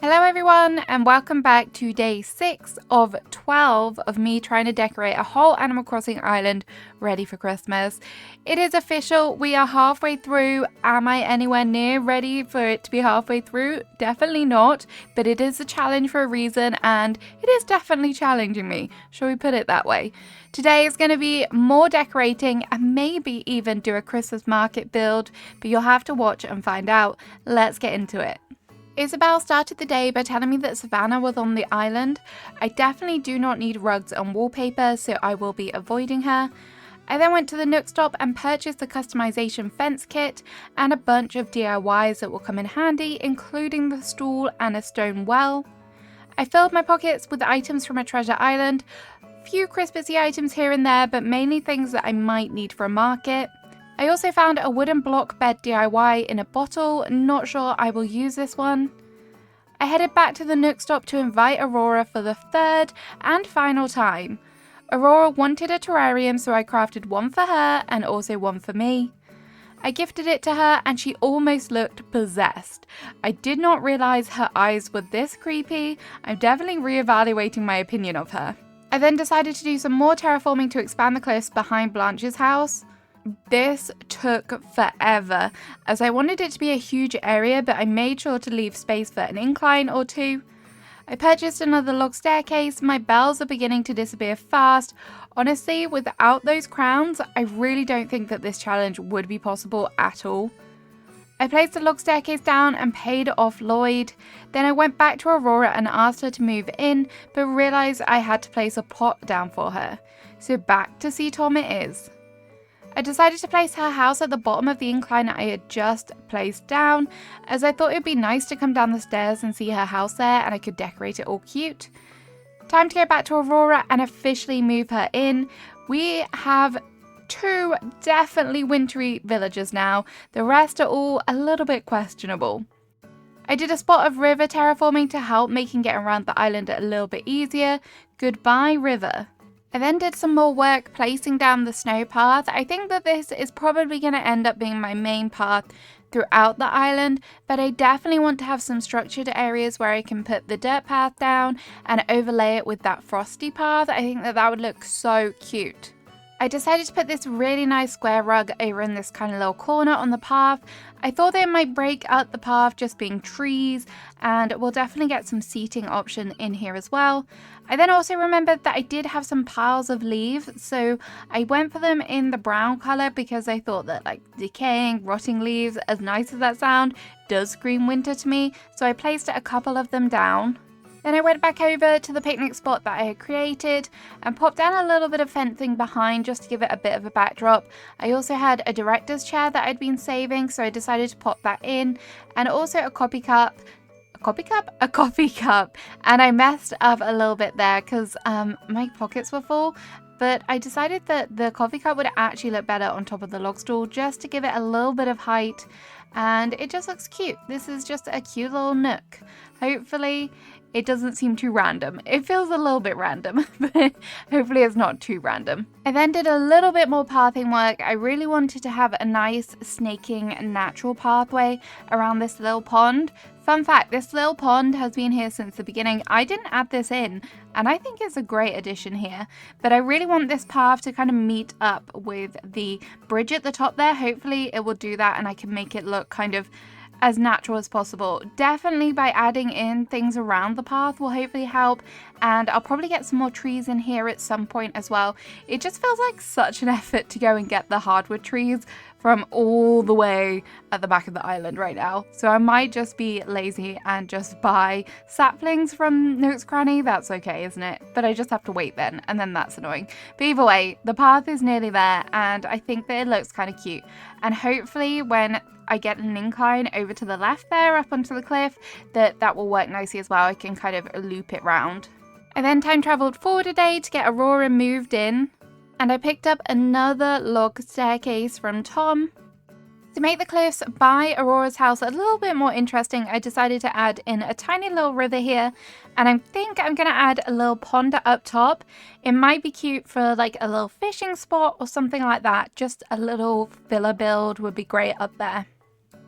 Hello everyone and welcome back to day 6 of 12 of me trying to decorate a whole Animal Crossing island ready for Christmas. It is official, we are halfway through. Am I anywhere near ready for it to be halfway through? Definitely not, but it is a challenge for a reason and it is definitely challenging me, shall we put it that way. Today is going to be more decorating and maybe even do a Christmas market build, but you'll have to watch and find out. Let's get into it. Isabel started the day by telling me that Savannah was on the island. I definitely do not need rugs and wallpaper, so I will be avoiding her. I then went to the Nook Stop and purchased the customization fence kit and a bunch of DIYs that will come in handy, including the stool and a stone well. I filled my pockets with items from a treasure island, few Christmassy items here and there, but mainly things that I might need for a market. I also found a wooden block bed DIY in a bottle, not sure I will use this one. I headed back to the Nook Stop to invite Aurora for the third and final time. Aurora wanted a terrarium, so I crafted one for her and also one for me. I gifted it to her and she almost looked possessed. I did not realise her eyes were this creepy. I'm definitely reevaluating my opinion of her. I then decided to do some more terraforming to expand the cliffs behind Blanche's house. This took forever, as I wanted it to be a huge area, but I made sure to leave space for an incline or two. I purchased another log staircase. My bells are beginning to disappear fast. Honestly, without those crowns, I really don't think that this challenge would be possible at all. I placed the log staircase down and paid off Lloyd. Then I went back to Aurora and asked her to move in, but realised I had to place a plot down for her. So back to see Tom it is. I decided to place her house at the bottom of the incline I had just placed down, as I thought it would be nice to come down the stairs and see her house there and I could decorate it all cute. Time to go back to Aurora and officially move her in. We have 2 definitely wintry villagers now, the rest are all a little bit questionable. I did a spot of river terraforming to help making getting around the island a little bit easier. Goodbye river. I then did some more work placing down the snow path. I think that this is probably going to end up being my main path throughout the island, but I definitely want to have some structured areas where I can put the dirt path down and overlay it with that frosty path. I think that would look so cute. I decided to put this really nice square rug over in this kind of little corner on the path. I thought they might break up the path just being trees, and we'll definitely get some seating option in here as well. I then also remembered that I did have some piles of leaves, so I went for them in the brown color because I thought that like decaying, rotting leaves, as nice as that sound, does scream winter to me, so I placed a couple of them down. Then I went back over to the picnic spot that I had created and popped down a little bit of fencing behind just to give it a bit of a backdrop. I also had a director's chair that I'd been saving, so I decided to pop that in, and also a coffee cup, and I messed up a little bit there because my pockets were full. But I decided that the coffee cup would actually look better on top of the log stool just to give it a little bit of height, and it just looks cute. This is just a cute little nook. Hopefully it doesn't seem too random. It feels a little bit random, but hopefully it's not too random. I then did a little bit more pathing work. I really wanted to have a nice snaking natural pathway around this little pond. Fun fact, this little pond has been here since the beginning. I didn't add this in, and I think it's a great addition here. But I really want this path to kind of meet up with the bridge at the top there. Hopefully it will do that and I can make it look kind of as natural as possible. Definitely by adding in things around the path will hopefully help, and I'll probably get some more trees in here at some point as well. It just feels like such an effort to go and get the hardwood trees from all the way at the back of the island right now. So I might just be lazy and just buy saplings from Nook's Cranny. That's okay, isn't it? But I just have to wait then, and then that's annoying. But either way, the path is nearly there and I think that it looks kind of cute. And hopefully when I get an incline over to the left there up onto the cliff, that will work nicely as well. I can kind of loop it round. I then time traveled forward a day to get Aurora moved in, and I picked up another log staircase from Tom. To make the cliffs by Aurora's house a little bit more interesting, I decided to add in a tiny little river here, and I think I'm going to add a little pond up top. It might be cute for like a little fishing spot or something like that. Just a little villa build would be great up there.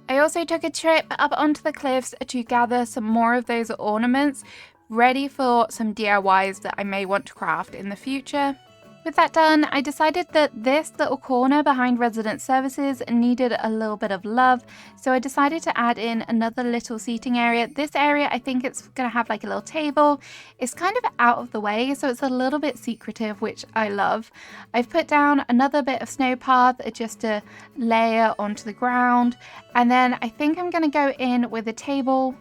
I also took a trip up onto the cliffs to gather some more of those ornaments, ready for some DIYs that I may want to craft in the future. With that done, I decided that this little corner behind resident services needed a little bit of love, so I decided to add in another little seating area. This area, I think it's going to have like a little table. It's kind of out of the way, so it's a little bit secretive, which I love. I've put down another bit of snow path just to layer onto the ground, and then I think I'm going to go in with a table.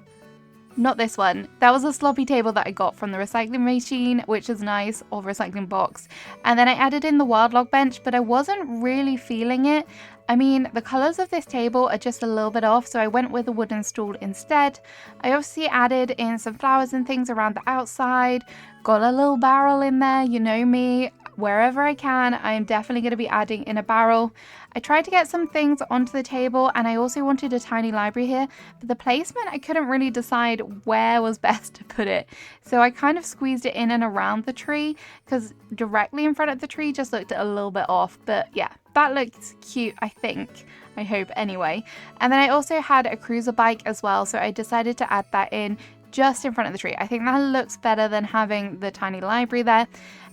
Not this one. That was a sloppy table that I got from the recycling machine, which is nice, or recycling box. And then I added in the wild log bench, but I wasn't really feeling it. I mean, the colors of this table are just a little bit off, so I went with a wooden stool instead. I obviously added in some flowers and things around the outside, got a little barrel in there, you know me. Wherever I can, I am definitely going to be adding in a barrel. I tried to get some things onto the table, and I also wanted a tiny library here, but the placement, I couldn't really decide where was best to put it. So I kind of squeezed it in and around the tree, because directly in front of the tree just looked a little bit off. But yeah, that looks cute, I think. I hope anyway. And then I also had a cruiser bike as well, so I decided to add that in just in front of the tree. I think that looks better than having the tiny library there.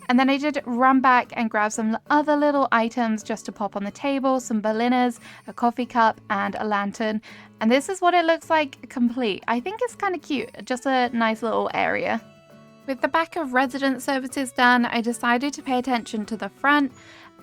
And then I did run back and grab some other little items just to pop on the table, some Berliners, a coffee cup, and a lantern. And this is what it looks like complete. I think it's kind of cute, just a nice little area. With the back of resident services done, I decided to pay attention to the front.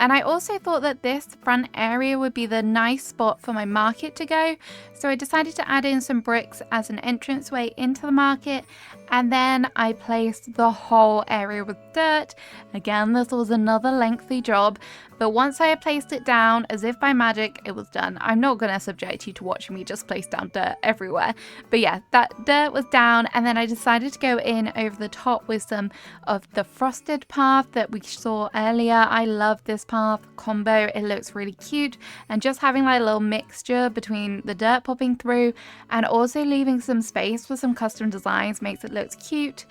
And I also thought that this front area would be the nice spot for my market to go. So I decided to add in some bricks as an entranceway into the market. And then I placed the whole area with dirt. Again, this was another lengthy job. But once I had placed it down, as if by magic, it was done. I'm not going to subject you to watching me just place down dirt everywhere. But yeah, that dirt was down. And then I decided to go in over the top with some of the frosted path that we saw earlier. I love this path combo. It looks really cute. And just having like a little mixture between the dirt popping through and also leaving some space for some custom designs makes it look cute.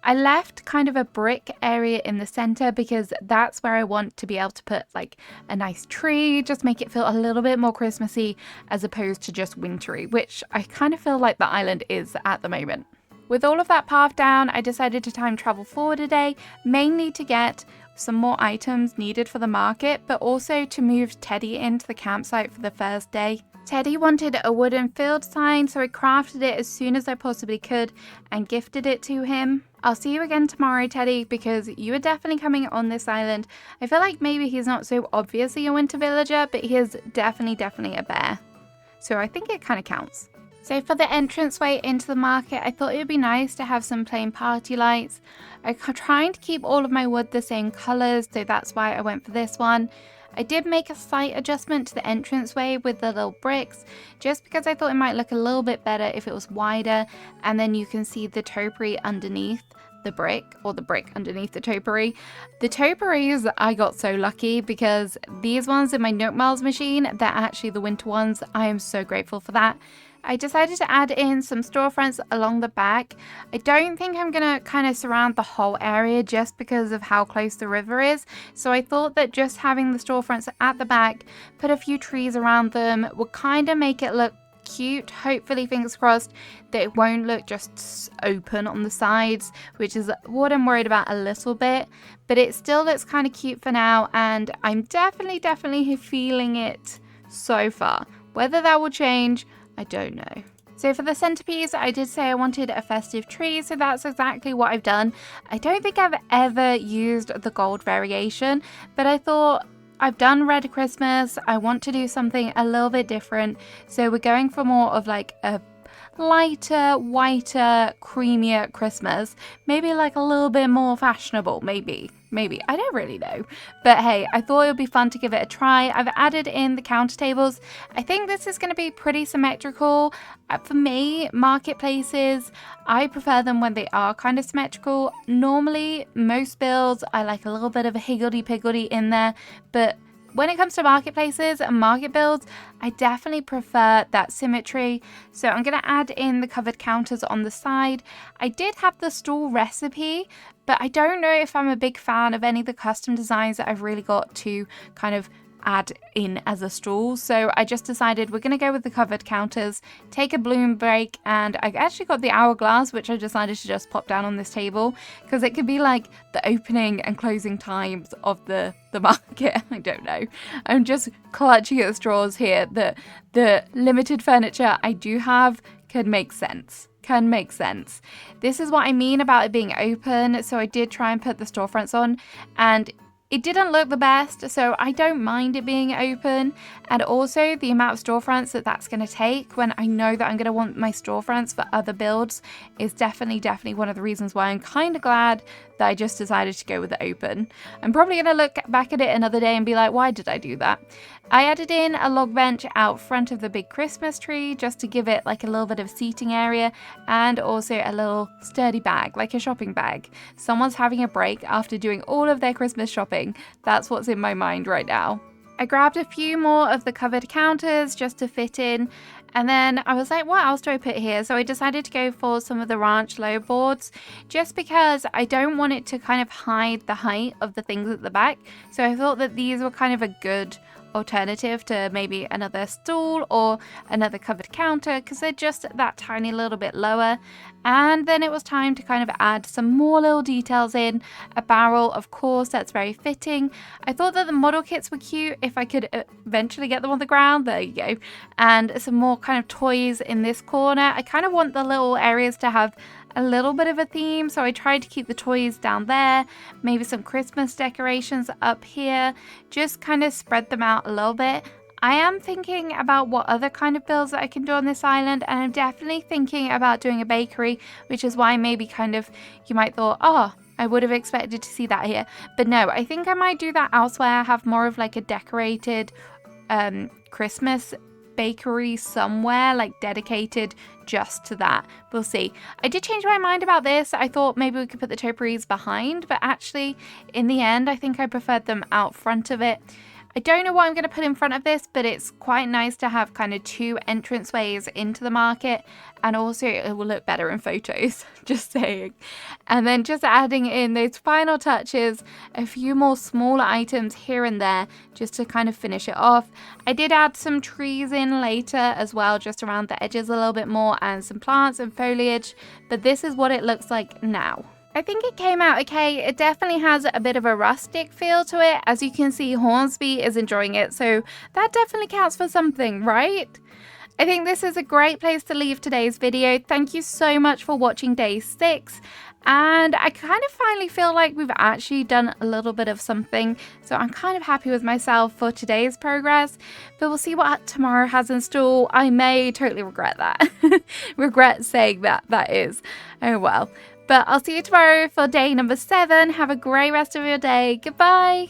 I left kind of a brick area in the center because that's where I want to be able to put like a nice tree, just make it feel a little bit more Christmassy as opposed to just wintry, which I kind of feel like the island is at the moment. With all of that path down, I decided to time travel forward a day, mainly to get some more items needed for the market, but also to move Teddy into the campsite for the first day. Teddy wanted a wooden field sign, so I crafted it as soon as I possibly could and gifted it to him. I'll see you again tomorrow, Teddy, because you are definitely coming on this island. I feel like maybe he's not so obviously a winter villager, but he is definitely a bear. So I think it kind of counts. So for the entranceway into the market, I thought it would be nice to have some plain party lights. I'm trying to keep all of my wood the same colours, so that's why I went for this one. I did make a slight adjustment to the entranceway with the little bricks, just because I thought it might look a little bit better if it was wider, and then you can see the topiary underneath the brick, or the brick underneath the topiary. The topiaries, I got so lucky because these ones in my Nook Miles machine, they're actually the winter ones. I am so grateful for that. I decided to add in some storefronts along the back. I don't think I'm going to kind of surround the whole area just because of how close the river is. So I thought that just having the storefronts at the back, put a few trees around them, would kind of make it look cute. Hopefully, fingers crossed, that it won't look just open on the sides, which is what I'm worried about a little bit. But it still looks kind of cute for now, and I'm definitely feeling it so far. Whether that will change, I don't know. So for the centerpiece, I did say I wanted a festive tree, so that's exactly what I've done. I don't think I've ever used the gold variation, but I thought I've done Red Christmas, I want to do something a little bit different, so we're going for more of like a lighter, whiter, creamier Christmas, maybe like a little bit more fashionable, maybe, I don't really know, but hey, I thought it would be fun to give it a try. I've added in the counter tables. I think this is going to be pretty symmetrical. For me, marketplaces, I prefer them when they are kind of symmetrical. Normally, most builds, I like a little bit of a higgledy-piggledy in there, but when it comes to marketplaces and market builds, I definitely prefer that symmetry. So I'm going to add in the covered counters on the side. I did have the stall recipe, but I don't know if I'm a big fan of any of the custom designs that I've really got to kind of add in as a stall. So I just decided we're going to go with the covered counters, take a bloom break, and I actually got the hourglass, which I decided to just pop down on this table because it could be like the opening and closing times of the market. I don't know. I'm just clutching at straws here. The limited furniture I do have can make sense. This is what I mean about it being open. So I did try and put the storefronts on, and it didn't look the best, so I don't mind it being open. And also the amount of storefronts that's going to take when I know that I'm going to want my storefronts for other builds is definitely one of the reasons why I'm kind of glad that I just decided to go with the open. I'm probably going to look back at it another day and be like, why did I do that? I added in a log bench out front of the big Christmas tree just to give it like a little bit of seating area, and also a little sturdy bag, like a shopping bag. Someone's having a break after doing all of their Christmas shopping. That's what's in my mind right now. I grabbed a few more of the covered counters just to fit in, and then I was like, what else do I put here? So I decided to go for some of the ranch low boards, just because I don't want it to kind of hide the height of the things at the back. So I thought that these were kind of a good alternative to maybe another stool or another covered counter, because they're just that tiny little bit lower. And then it was time to kind of add some more little details in. A barrel, of course, that's very fitting. I thought that the model kits were cute if I could eventually get them on the ground. There you go. And some more kind of toys in this corner. I kind of want the little areas to have a little bit of a theme, so I tried to keep the toys down there, maybe some Christmas decorations up here, just kind of spread them out a little bit. I am thinking about what other kind of builds that I can do on this island, and I'm definitely thinking about doing a bakery, which is why maybe kind of you might thought, oh, I would have expected to see that here. But no, I think I might do that elsewhere, have more of like a decorated Christmas bakery somewhere, like dedicated just to that. We'll see. I did change my mind about this. I thought maybe we could put the topiaries behind, but actually in the end I think I preferred them out front of it. I don't know what I'm going to put in front of this, but it's quite nice to have kind of two entranceways into the market, and also it will look better in photos, just saying. And then just adding in those final touches, a few more smaller items here and there, just to kind of finish it off. I did add some trees in later as well, just around the edges a little bit more, and some plants and foliage, but this is what it looks like now. I think it came out okay. It definitely has a bit of a rustic feel to it. As you can see, Hornsby is enjoying it, so that definitely counts for something, right? I think this is a great place to leave today's video. Thank you so much for watching day 6. And I kind of finally feel like we've actually done a little bit of something. So I'm kind of happy with myself for today's progress. But we'll see what tomorrow has in store. I may totally regret that. Regret saying that is. Oh well. But I'll see you tomorrow for day number 7. Have a great rest of your day. Goodbye.